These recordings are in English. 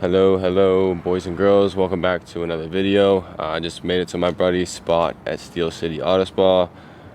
Hello boys and girls, welcome back to another video. I just made it to my buddy's spot at Steel City Auto Spa. I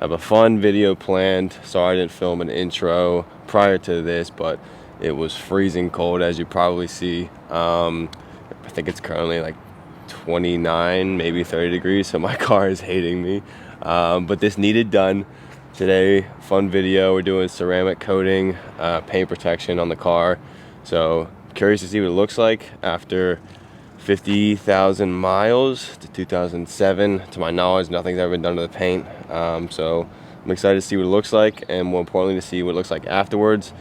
have a fun video planned. Sorry I didn't film an intro prior to this, but it was freezing cold, as you probably see. I think it's currently like 29, maybe 30 degrees, so my car is hating me. But this needed done today. Fun video. We're doing ceramic coating, paint protection on the car. So curious to see what it looks like after 50,000 miles to 2007. To my knowledge, nothing's ever been done to the paint. So I'm excited to see what it looks like, and more importantly, to see what it looks like afterwards.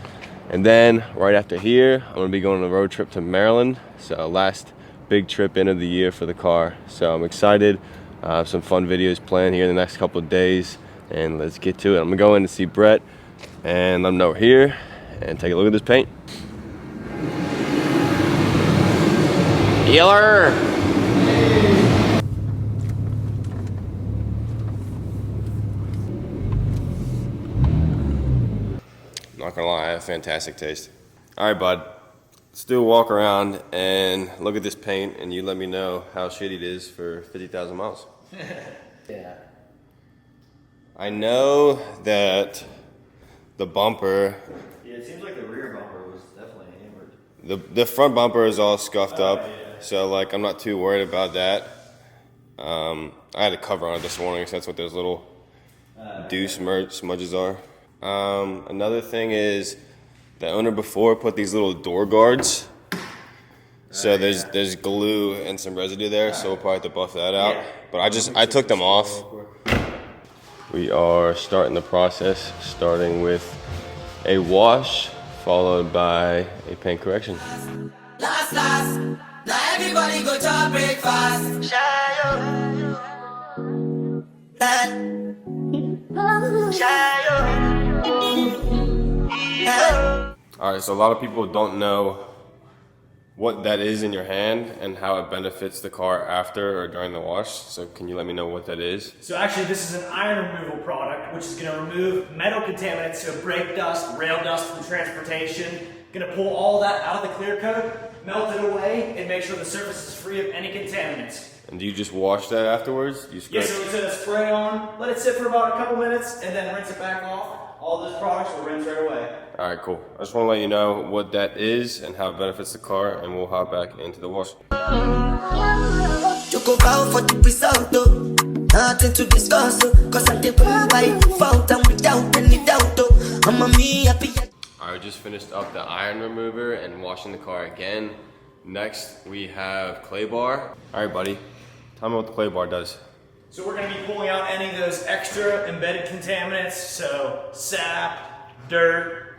And then right after here, I'm gonna be going on a road trip to Maryland. So last big trip in of the year for the car. So I'm excited. Some fun videos planned here in the next couple of days, and let's get to it. I'm gonna go in to see Brett and let him know we're here and take a look at this paint. Healer! Not gonna lie, I have fantastic taste. Alright, bud. Let's do a walk around and look at this paint, and you let me know how shitty it is for 50,000 miles. Yeah. I know that the bumper, Yeah, it seems like the rear bumper was definitely hammered. the front bumper is all scuffed up, yeah. so like I'm not too worried about that. I had a cover on it this morning, so that's what those little deuce smudges are. Another thing is the owner before put these little door guards. So there's glue and some residue there, so we'll probably have to buff that out. Yeah. But I took them off. We are starting the process, starting with a wash, followed by a paint correction. Last, now everybody go to breakfast. Alright, so a lot of people don't know what that is in your hand and how it benefits the car after or during the wash. So can you let me know what that is? So actually this is an iron removal product which is going to remove metal contaminants, so brake dust, rail dust from transportation. Going to pull all that out of the clear coat, melt it away, and make sure the surface is free of any contaminants. And do you just wash that afterwards? You Yeah, so it's going to spray on, let it sit for about a couple minutes, and then rinse it back off. All those products will rinse right away. Alright, cool. I just want to let you know what that is and how it benefits the car, and we'll hop back into the wash. You go out for the result, though. Nothing to discuss, cause I did by fault and without any doubt, though. I'm a me happy. Alright, we just finished up the iron remover and washing the car again. Next, we have clay bar. Alright, buddy. Tell me what the clay bar does. So we're going to be pulling out any of those extra embedded contaminants, so sap, dirt,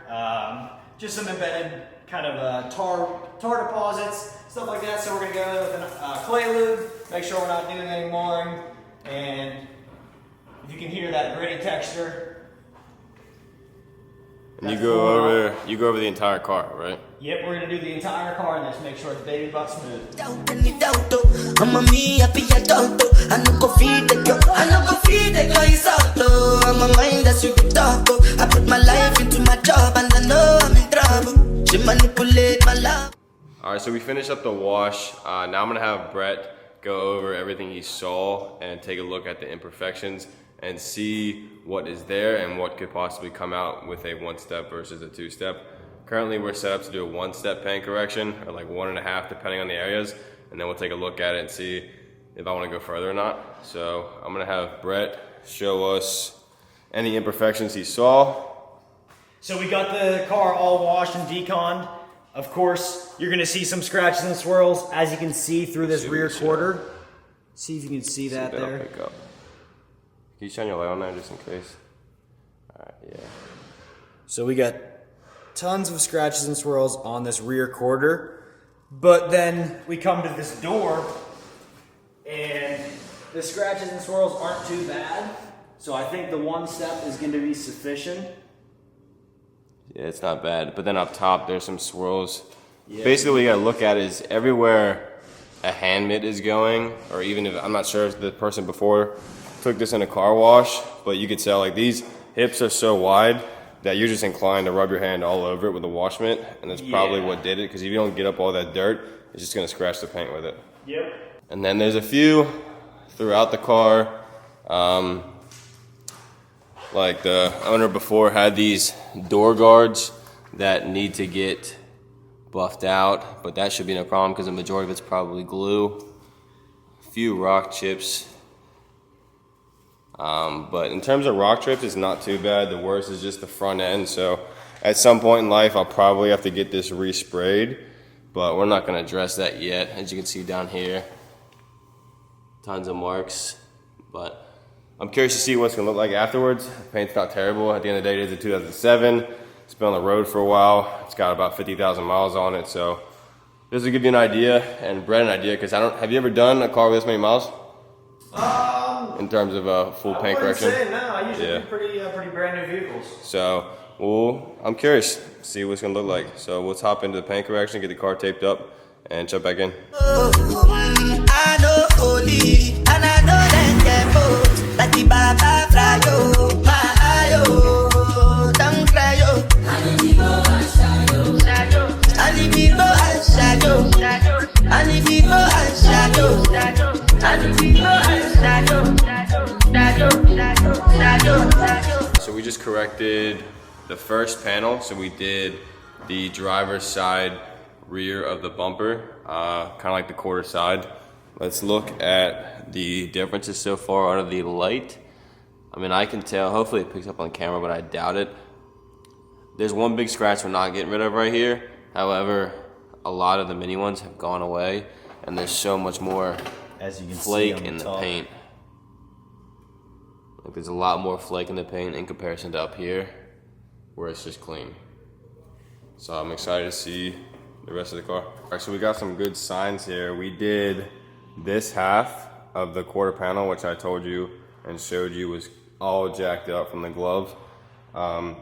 just some embedded kind of tar deposits, stuff like that. So we're going to go in with a clay lube, make sure we're not doing any mooring, and if you can hear that gritty texture. And you go over the entire car, right? Yep, we're going to do the entire car and just make sure it's baby butt smooth. Any doubt, though. I'm a me happy adult, though. I no go feed the girl, I no go feed the girl, it's out, though. I'm a mind that's you can talk, though. I put my life into my job and I know I'm in trouble. She manipulate my love. Alright, so we finished up the wash. Now I'm going to have Brett go over everything he saw and take a look at the imperfections and see what is there and what could possibly come out with a one-step versus a two-step. Currently we're set up to do a one-step paint correction, or like 1.5 depending on the areas, and then we'll take a look at it and see if I want to go further or not. So I'm going to have Brett show us any imperfections he saw. So we got the car all washed and deconned. Of course, you're going to see some scratches and swirls, as you can see through this rear quarter. See if you can see that there. Pick up. Can you shine your light on there just in case? Alright, yeah. So we got tons of scratches and swirls on this rear quarter, but then we come to this door and the scratches and swirls aren't too bad. So I think the one step is going to be sufficient. Yeah, it's not bad. But then up top, there's some swirls. Yeah. Basically, what you gotta look at is everywhere a hand mitt is going, or even if, I'm not sure if the person before took this in a car wash, but you could tell like these hips are so wide that you're just inclined to rub your hand all over it with a wash mitt, and that's probably what did it, because if you don't get up all that dirt, it's just gonna scratch the paint with it. Yep. And then there's a few throughout the car. Like the owner before had these door guards that need to get buffed out, but that should be no problem because the majority of it's probably glue. A few rock chips. But in terms of rock chips, it's not too bad. The worst is just the front end. So at some point in life, I'll probably have to get this resprayed, but we're not gonna address that yet. As you can see down here, tons of marks, but I'm curious to see what's gonna look like afterwards. The paint's not terrible. At the end of the day, it is a 2007. It's been on the road for a while. It's got about 50,000 miles on it. So this will give you an idea, and Brett an idea, because have you ever done a car with this many miles? In terms of full paint correction? No, I usually do pretty brand new vehicles. So, well, I'm curious, see what it's gonna look like. So let's hop into the paint correction, get the car taped up, and jump back in. I know holy, and I know that careful. Like the Baba fly, yo, my yo, don't cry, yo. I need to go and shadow, I need to go and shadow, I need to go and shadow, I need to go and shadow. So we just corrected the first panel. So we did the driver's side rear of the bumper, kind of like the quarter side. Let's look at the differences so far under the light. I mean, I can tell, hopefully it picks up on camera, but I doubt it. There's one big scratch we're not getting rid of right here. However, a lot of the mini ones have gone away, and there's so much more As you can flake see on in the top. paint. Like, there's a lot more flake in the paint in comparison to up here, where it's just clean. So I'm excited to see the rest of the car. All right, so we got some good signs here. We did this half of the quarter panel, which I told you and showed you was all jacked up from the glove.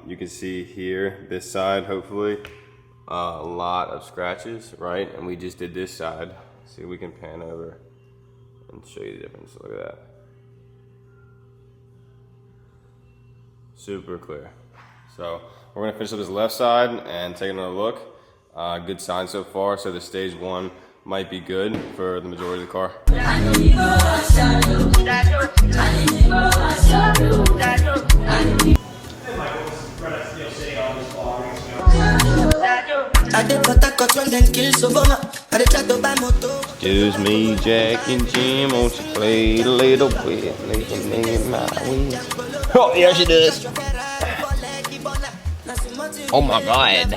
You can see here, this side, hopefully, a lot of scratches, right? And we just did this side. See if we can pan over and show you the difference. Look at that. Super clear. So we're gonna finish up this left side and take another look. Good sign so far, so the stage one might be good for the majority of the car. Excuse me, Jack and Jim, won't you play a little bit? Oh, yeah, she does. Oh my God.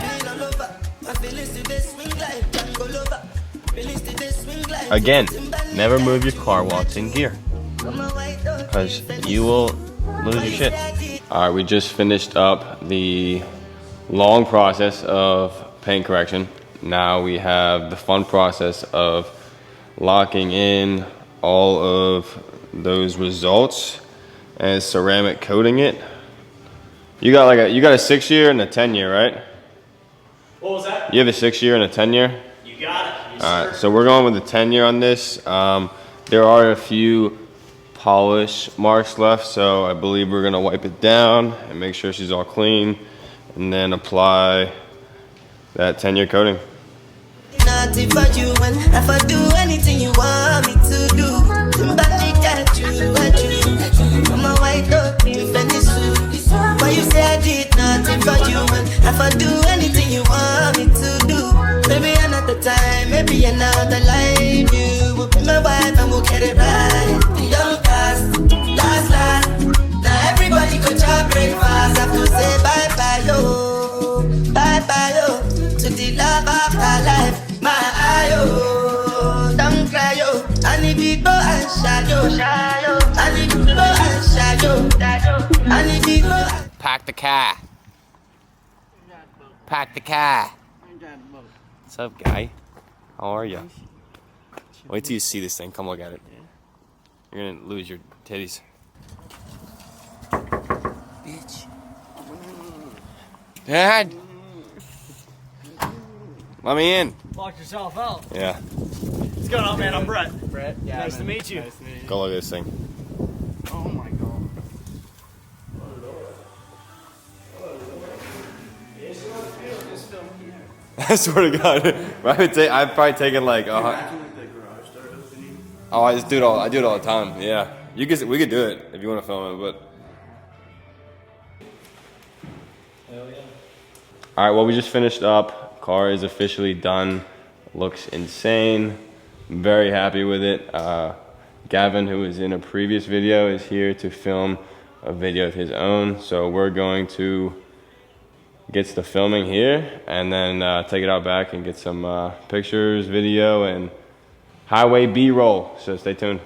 Again, never move your car while it's in gear, because you will lose your shit. All right, we just finished up the long process of paint correction. Now we have the fun process of locking in all of those results and ceramic coating it. You got a 6-year and a 10-year, right? What was that? You have a 6-year and a 10-year? You got it. Yes, All right, sir. so we're going with the 10-year on this. There are a few polish marks left, so I believe we're gonna wipe it down and make sure she's all clean, and then apply that 10-year coating. Nothing for you, and if I do anything you want me to do, back at you. I'm a white dog, defend this suit. Why you say I did nothing for you, and if I do anything you want me to do, maybe another time, maybe another life, you will be my wife and we'll get it right. Don't pass, last. Now everybody go to breakfast, have to say bye-bye, yo, to the love of my life. My ayo, don't cry yo. I need to go and shadow. I need to go and shadow. I need to go. Pack the car. Pack the car. What's up, guy? How are you? Wait till you see this thing. Come look at it. You're gonna lose your titties. Bitch. Dad. Let me in. Locked yourself out. Yeah. What's going on, man? I'm Brett. Yeah, Nice to meet you. Go look at this thing. Oh my God. I swear to God, I've probably taken like. Imagine like the garage door opening. Oh, I do it all the time. Yeah, we could do it if you want to film it, but. Hell yeah. All right, well, we just finished up. Car is officially done. Looks insane. I'm very happy with it. Gavin, who was in a previous video, is here to film a video of his own. So we're going to get the filming here and then take it out back and get some pictures, video, and highway B-roll. So stay tuned.